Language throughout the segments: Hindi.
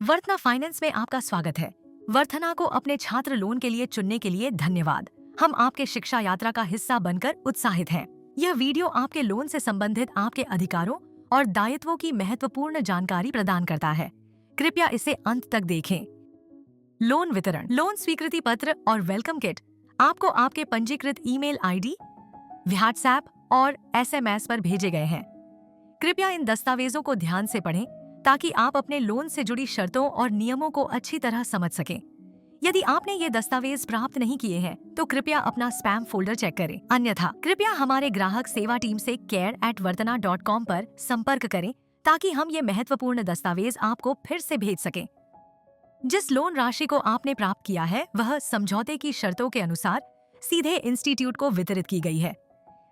वर्तना फाइनेंस में आपका स्वागत है। वर्तना को अपने छात्र लोन के लिए चुनने के लिए धन्यवाद। हम आपके शिक्षा यात्रा का हिस्सा बनकर उत्साहित हैं। यह वीडियो आपके लोन से संबंधित आपके अधिकारों और दायित्वों की महत्वपूर्ण जानकारी प्रदान करता है। कृपया इसे अंत तक देखें। लोन वितरण, लोन स्वीकृति पत्र और वेलकम किट आपको आपके पंजीकृत ईमेल आईडी, व्हाट्सएप और एसएमएस पर भेजे गए हैं। कृपया इन दस्तावेजों को ध्यान से पढ़ें ताकि आप अपने लोन से जुड़ी शर्तों और नियमों को अच्छी तरह समझ सकें। यदि आपने ये दस्तावेज प्राप्त नहीं किए हैं तो कृपया अपना स्पैम फोल्डर चेक करें। अन्यथा कृपया हमारे ग्राहक सेवा टीम से care@vartana.com पर संपर्क करें ताकि हम ये महत्वपूर्ण दस्तावेज आपको फिर से भेज सकें। जिस लोन राशि को आपने प्राप्त किया है वह समझौते की शर्तों के अनुसार सीधे इंस्टीट्यूट को वितरित की गई है।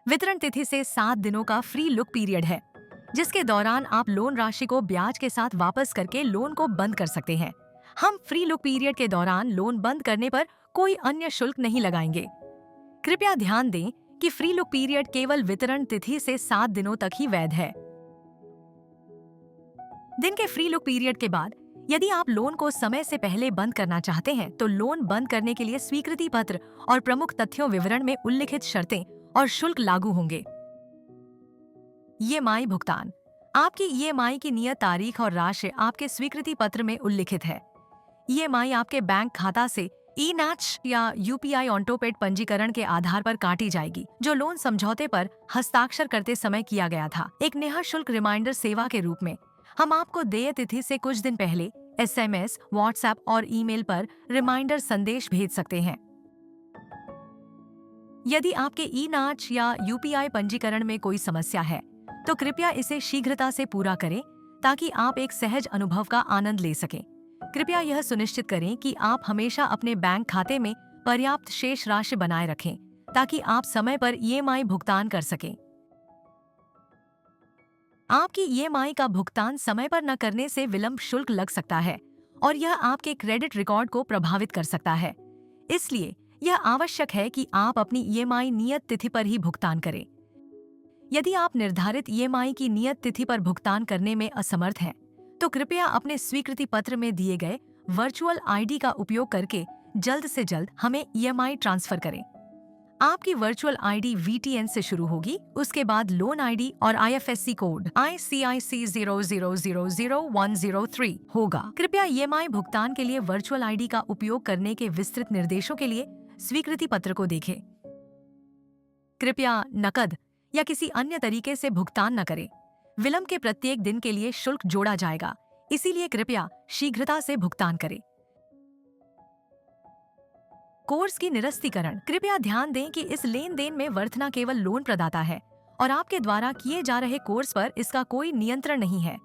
वितरण तिथि से 7 दिनों का फ्री लुक पीरियड है, जिसके दौरान आप लोन राशि को ब्याज के साथ वापस करके लोन को बंद कर सकते हैं। हम फ्री लुक पीरियड के दौरान लोन बंद करने पर कोई अन्य शुल्क नहीं लगाएंगे। कृपया ध्यान दें कि फ्री लुक पीरियड केवल वितरण तिथि से 7 दिनों तक ही वैध है। दिन के फ्री लुक पीरियड के बाद यदि आप लोन को समय से पहले बंद करना चाहते हैं तो लोन बंद करने के लिए स्वीकृति पत्र और प्रमुख तथ्यों विवरण में उल्लिखित शर्तें और शुल्क लागू होंगे। ईएमआई भुगतान, आपकी ईएमआई की नियत तारीख और राशि आपके स्वीकृति पत्र में उल्लिखित है। ईएमआई आपके बैंक खाता से ई-नाच या यूपीआई ऑटोपेड पंजीकरण के आधार पर काटी जाएगी, जो लोन समझौते पर हस्ताक्षर करते समय किया गया था। एक निःशुल्क रिमाइंडर सेवा के रूप में हम आपको देय तिथि से कुछ दिन पहले एसएमएस, व्हाट्सएप और ईमेल पर रिमाइंडर संदेश भेज सकते हैं। यदि आपके ई-नाच या यूपीआई पंजीकरण में कोई समस्या है तो कृपया इसे शीघ्रता से पूरा करें ताकि आप एक सहज अनुभव का आनंद ले सकें। कृपया यह सुनिश्चित करें कि आप हमेशा अपने बैंक खाते में पर्याप्त शेष राशि बनाए रखें ताकि आप समय पर ईएमआई भुगतान कर सकें। आपकी ईएमआई का भुगतान समय पर न करने से विलंब शुल्क लग सकता है और यह आपके क्रेडिट रिकॉर्ड को प्रभावित कर सकता है। इसलिए यह आवश्यक है कि आप अपनी ईएमआई नियत तिथि पर ही भुगतान करें। यदि आप निर्धारित ईएमआई की नियत तिथि पर भुगतान करने में असमर्थ हैं, तो कृपया अपने स्वीकृति पत्र में दिए गए वर्चुअल आईडी का उपयोग करके जल्द से जल्द हमें ईएमआई ट्रांसफर करें। आपकी वर्चुअल आईडी VTN से शुरू होगी, उसके बाद लोन आईडी और IFSC कोड ICIC 0000103 होगा। कृपया ईएमआई भुगतान के लिए वर्चुअल आईडी का उपयोग करने के विस्तृत निर्देशों के लिए स्वीकृति पत्र को देखें। कृपया नकद या किसी अन्य तरीके से भुगतान न करें। विलंब के प्रत्येक दिन के लिए शुल्क जोड़ा जाएगा, इसीलिए कृपया शीघ्रता से भुगतान करें। कोर्स की निरस्तीकरण, कृपया ध्यान दें कि इस लेन देन में वर्तना केवल लोन प्रदाता है और आपके द्वारा किए जा रहे कोर्स पर इसका कोई नियंत्रण नहीं है।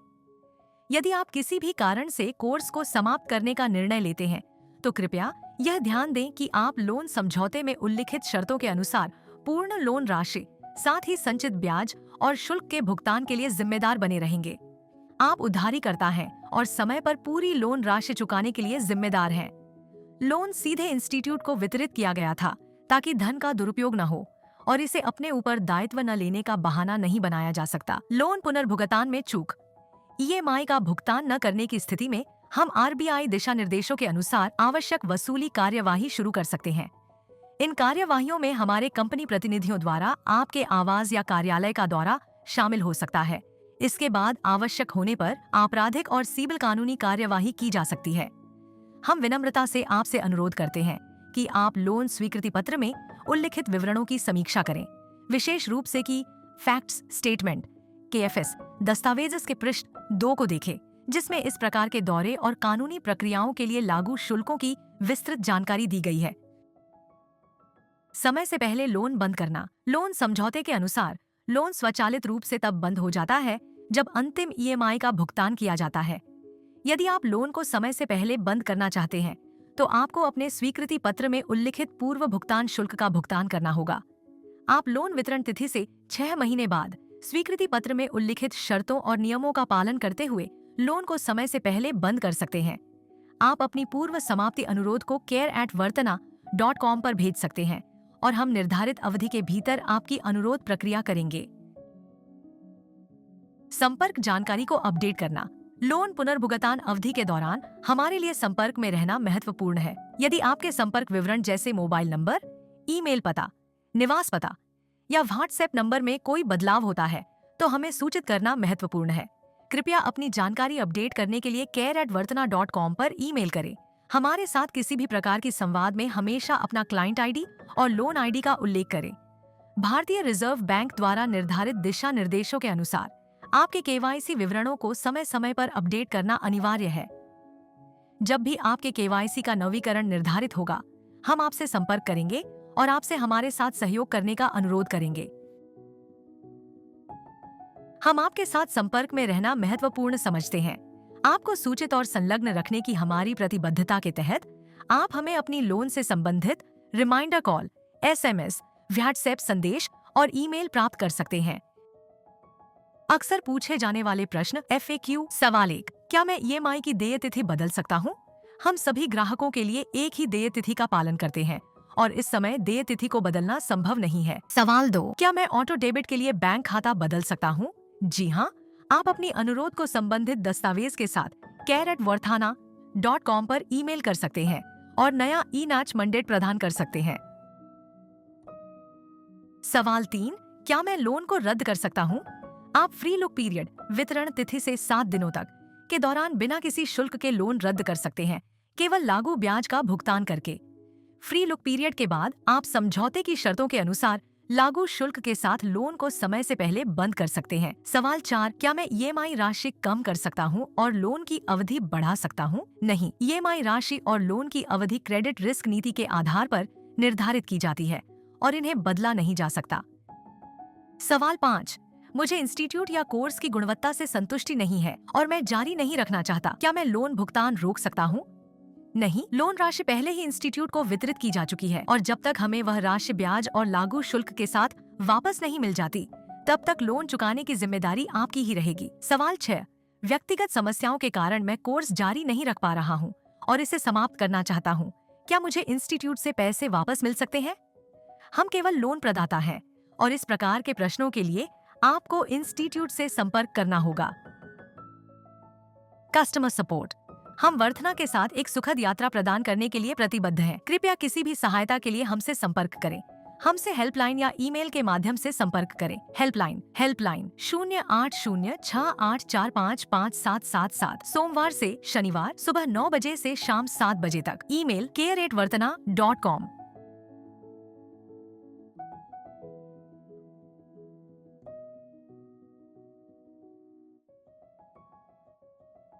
यदि आप किसी भी कारण से कोर्स को समाप्त करने का निर्णय लेते हैं तो कृपया यह ध्यान दें कि आप लोन समझौते में उल्लिखित शर्तों के अनुसार पूर्ण लोन राशि, साथ ही संचित ब्याज और शुल्क के भुगतान के लिए जिम्मेदार बने रहेंगे। आप उधारीकर्ता हैं और समय पर पूरी लोन राशि चुकाने के लिए जिम्मेदार हैं। लोन सीधे इंस्टीट्यूट को वितरित किया गया था ताकि धन का दुरुपयोग न हो और इसे अपने ऊपर दायित्व न लेने का बहाना नहीं बनाया जा सकता। लोन पुनर्भुगतान में चूक, ईएमआई का भुगतान न करने की स्थिति में हम RBI दिशा निर्देशों के अनुसार आवश्यक वसूली कार्यवाही शुरू कर सकते हैं। इन कार्यवाहियों में हमारे कंपनी प्रतिनिधियों द्वारा आपके आवास या कार्यालय का दौरा शामिल हो सकता है। इसके बाद आवश्यक होने पर आपराधिक और सिविल कानूनी कार्यवाही की जा सकती है। हम विनम्रता से आपसे अनुरोध करते हैं कि आप लोन स्वीकृति पत्र में उल्लिखित विवरणों की समीक्षा करें, विशेष रूप से कि फैक्ट्स स्टेटमेंट KFS दस्तावेज के पृष्ठ 2 को देखें, जिसमें इस प्रकार के दौरे और कानूनी प्रक्रियाओं के लिए लागू शुल्कों की विस्तृत जानकारी दी गई है। समय से पहले लोन बंद करना, लोन समझौते के अनुसार लोन स्वचालित रूप से तब बंद हो जाता है जब अंतिम ईएमआई का भुगतान किया जाता है। यदि आप लोन को समय से पहले बंद करना चाहते हैं तो आपको अपने स्वीकृति पत्र में उल्लिखित पूर्व भुगतान शुल्क का भुगतान करना होगा। आप लोन वितरण तिथि से 6 महीने बाद स्वीकृति पत्र में उल्लिखित शर्तों और नियमों का पालन करते हुए लोन को समय से पहले बंद कर सकते हैं। आप अपनी पूर्व समाप्ति अनुरोध को care@vartana.com पर भेज सकते हैं और हम निर्धारित अवधि के भीतर आपकी अनुरोध प्रक्रिया करेंगे। संपर्क जानकारी को अपडेट करना, लोन पुनर्भुगतान अवधि के दौरान हमारे लिए संपर्क में रहना महत्वपूर्ण है। यदि आपके संपर्क विवरण जैसे मोबाइल नंबर, ईमेल पता, निवास पता या व्हाट्सएप नंबर में कोई बदलाव होता है तो हमें सूचित करना महत्वपूर्ण है। कृपया अपनी जानकारी अपडेट करने के लिए care@vartana.com पर ईमेल करें। हमारे साथ किसी भी प्रकार की संवाद में हमेशा अपना क्लाइंट आईडी और लोन आईडी का उल्लेख करें। भारतीय रिजर्व बैंक द्वारा निर्धारित दिशा निर्देशों के अनुसार आपके केवाईसी विवरणों को समय समय पर अपडेट करना अनिवार्य है। जब भी आपके केवाईसी का नवीकरण निर्धारित होगा, हम आपसे संपर्क करेंगे और आपसे हमारे साथ सहयोग करने का अनुरोध करेंगे। हम आपके साथ संपर्क में रहना महत्वपूर्ण समझते हैं। आपको सूचित और संलग्न रखने की हमारी प्रतिबद्धता के तहत आप हमें अपनी लोन से संबंधित रिमाइंडर कॉल, SMS, व्हाट्सएप संदेश और ईमेल प्राप्त कर सकते हैं। अक्सर पूछे जाने वाले प्रश्न FAQ। सवाल 1, क्या मैं EMI की देय तिथि बदल सकता हूँ? हम सभी ग्राहकों के लिए एक ही देय तिथि का पालन करते हैं और इस समय देय तिथि को बदलना संभव नहीं है। सवाल 2, क्या मैं ऑटो डेबिट के लिए बैंक खाता बदल सकता हूँ? जी हाँ, आप अपनी अनुरोध को संबंधित दस्तावेज के साथ care@varthana.com पर ईमेल कर सकते हैं और नया ई-नाच मंडेट प्रदान कर सकते हैं। सवाल 3, क्या मैं लोन को रद्द कर सकता हूँ? आप फ्री लुक पीरियड वितरण तिथि से 7 दिनों तक के दौरान बिना किसी शुल्क के लोन रद्द कर सकते हैं, केवल लागू ब्याज का भुगतान करके। फ्री लुक पीरियड के बाद आप समझौते की शर्तों के अनुसार लागू शुल्क के साथ लोन को समय से पहले बंद कर सकते हैं। सवाल 4, क्या मैं EMI राशि कम कर सकता हूं और लोन की अवधि बढ़ा सकता हूं? नहीं, EMI राशि और लोन की अवधि क्रेडिट रिस्क नीति के आधार पर निर्धारित की जाती है और इन्हें बदला नहीं जा सकता। सवाल 5, मुझे इंस्टीट्यूट या कोर्स की गुणवत्ता से संतुष्टि नहीं है और मैं जारी नहीं रखना चाहता, क्या मैं लोन भुगतान रोक सकता हूँ? नहीं, लोन राशि पहले ही इंस्टीट्यूट को वितरित की जा चुकी है और जब तक हमें वह राशि ब्याज और लागू शुल्क के साथ वापस नहीं मिल जाती, तब तक लोन चुकाने की जिम्मेदारी आपकी ही रहेगी। सवाल 6, व्यक्तिगत समस्याओं के कारण मैं कोर्स जारी नहीं रख पा रहा हूँ और इसे समाप्त करना चाहता हूँ, क्या मुझे इंस्टीट्यूट से पैसे वापस मिल सकते हैं? हम केवल लोन प्रदाता हैं और इस प्रकार के प्रश्नों के लिए आपको इंस्टीट्यूट से संपर्क करना होगा। Customer support. हम वर्धना के साथ एक सुखद यात्रा प्रदान करने के लिए प्रतिबद्ध हैं। कृपया किसी भी सहायता के लिए हमसे संपर्क करें। हमसे हेल्पलाइन या ईमेल के माध्यम से संपर्क करें। हेल्पलाइन 080804555777, सोमवार से शनिवार सुबह 9 बजे से शाम 7 बजे तक। Email care@vartana.com।